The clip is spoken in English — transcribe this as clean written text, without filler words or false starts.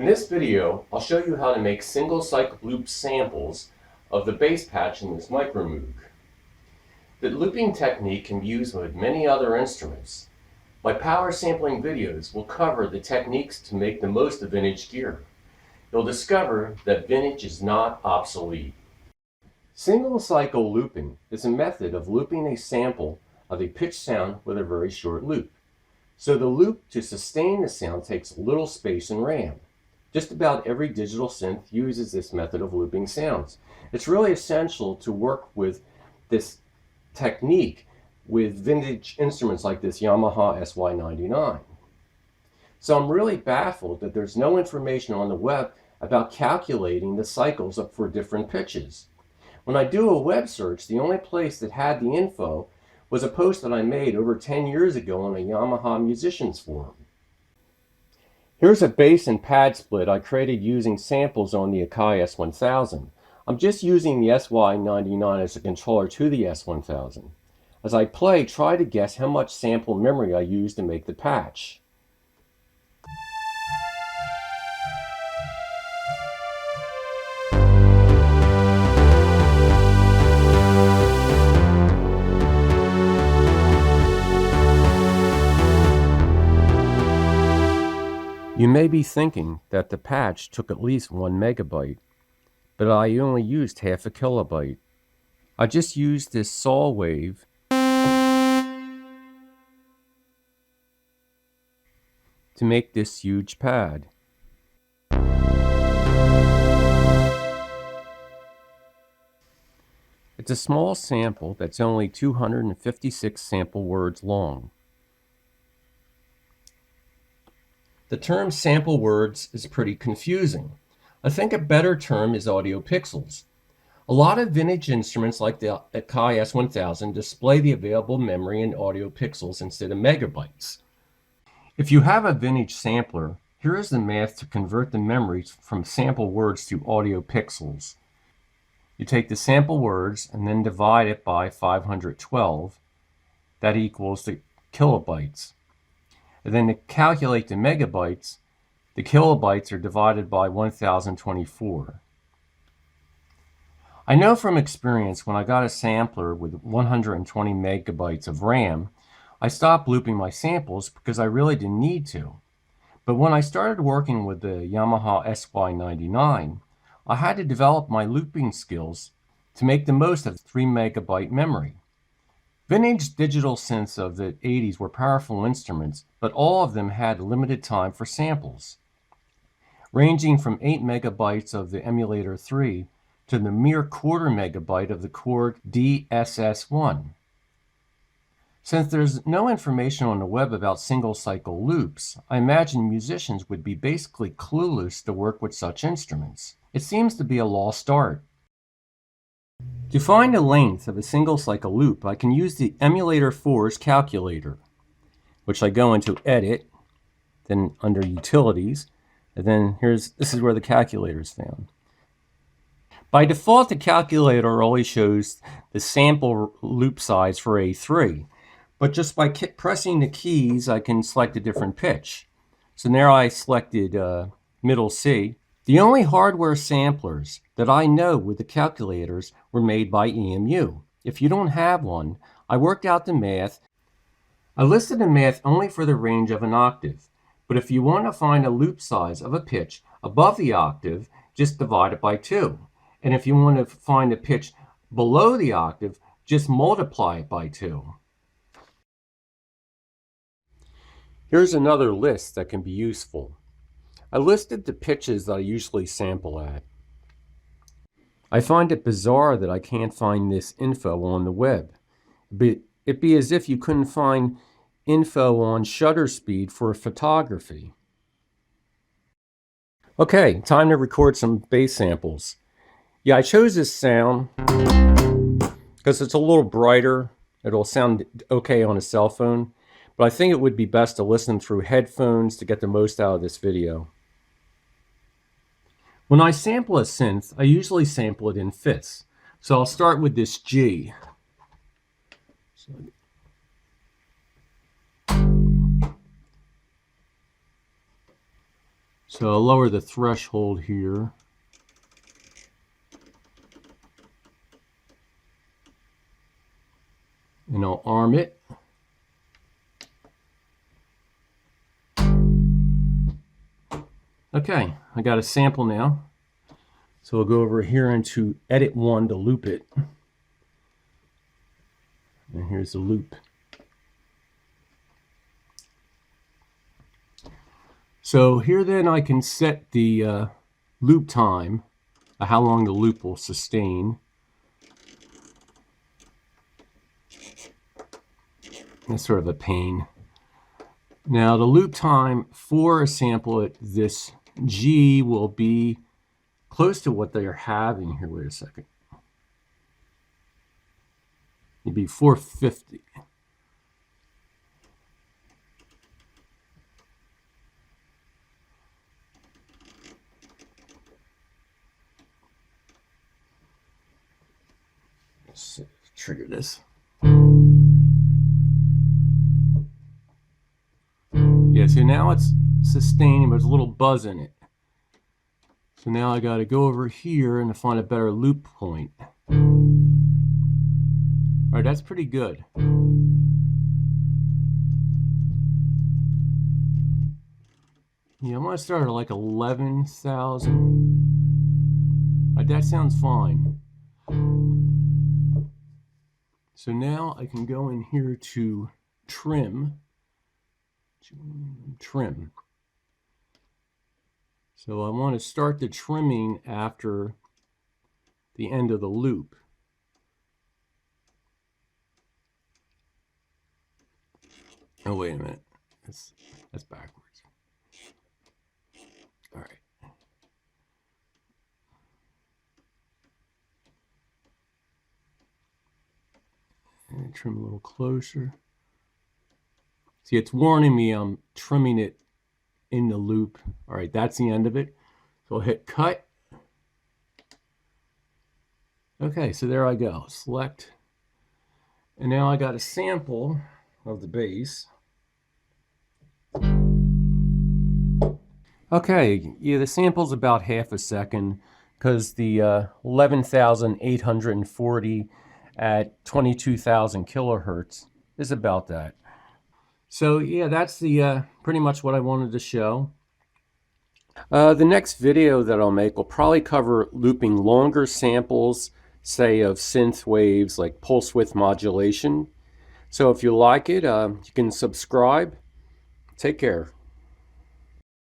this video, I'll show you how to make single cycle loop samples of the bass patch in this micro Moog. The looping technique can be used with many other instruments. My power sampling videos will cover the techniques to make the most of vintage gear. You'll discover that vintage is not obsolete. Single cycle looping is a method of looping a sample of a pitch sound with a very short loop. So the loop to sustain the sound takes little space and RAM. Just about every digital synth uses this method of looping sounds. It's really essential to work with this technique with vintage instruments like this Yamaha SY99. So I'm really baffled that there's no information on the web about calculating the cycles for different pitches. When I do a web search, the only place that had the info was a post that I made over 10 years ago on a Yamaha musicians forum. Here's a bass and pad split I created using samples on the Akai S1000. I'm just using the SY99 as a controller to the S1000. As I play, try to guess how much sample memory I used to make the patch. You may be thinking that the patch took at least 1 megabyte, but I only used half a kilobyte. I just used this saw wave to make this huge pad. It's a small sample that's only 256 sample words long. The term sample words is pretty confusing. I think a better term is audio pixels. A lot of vintage instruments like the Akai S1000 display the available memory in audio pixels instead of megabytes. If you have a vintage sampler, here is the math to convert the memory from sample words to audio pixels. You take the sample words and then divide it by 512. That equals the kilobytes. And then to calculate the megabytes, the kilobytes are divided by 1024. I know from experience when I got a sampler with 120 megabytes of RAM, I stopped looping my samples because I really didn't need to. But when I started working with the Yamaha SY99, I had to develop my looping skills to make the most of 3 megabyte memory. Vintage digital synths of the 80s were powerful instruments, but all of them had limited time for samples, ranging from 8 megabytes of the emulator 3 to the mere quarter megabyte of the Chord DSS1. Since there's no information on the web about single cycle loops, I imagine musicians would be basically clueless to work with such instruments. It seems to be a lost art. To find the length of a single cycle loop, I can use the emulator 4's calculator, which I go into Edit, then under Utilities, and then this is where the calculator is found. By default, the calculator always shows the sample loop size for A3, but just by pressing the keys, I can select a different pitch. So now I selected middle C. The only hardware samplers that I know with the calculators were made by EMU. If you don't have one, I worked out the math. I listed the math only for the range of an octave, but if you want to find a loop size of a pitch above the octave, just divide it by 2. And if you want to find a pitch below the octave, just multiply it by 2. Here's another list that can be useful. I listed the pitches that I usually sample at. I find it bizarre that I can't find this info on the web. It'd be as if you couldn't find info on shutter speed for photography. Okay, time to record some bass samples. Yeah, I chose this sound because it's a little brighter. It'll sound okay on a cell phone, but I think it would be best to listen through headphones to get the most out of this video. When I sample a synth, I usually sample it in fifths. So I'll start with this G. So I'll lower the threshold here. And I'll arm it. Okay, I got a sample now. So we'll go over here into Edit 1 to loop it. And here's the loop. So here then I can set the loop time, how long the loop will sustain. That's sort of a pain. Now the loop time for a sample at this G will be close to what they're having here. Wait a second. It'd be 450. Let's trigger this. Yeah, so now it's sustaining, but there's a little buzz in it. So now I got to go over here and find a better loop point. All right, that's pretty good. Yeah, I'm going to start at like 11,000. That sounds fine. So now I can go in here to trim. So I want to start the trimming after the end of the loop. Oh, wait a minute. That's backwards. All right. And trim a little closer. See, it's warning me I'm trimming it in the loop. All right, that's the end of it. So I'll hit cut. Okay, so there I go. Select. And now I got a sample of the bass. Okay, yeah, the sample's about half a second because the 11,840 at 22,000 kilohertz is about that. So yeah, that's the pretty much what I wanted to show. The next video that I'll make will probably cover looping longer samples, say of synth waves like pulse width modulation. So if you like it, you can subscribe. Take care.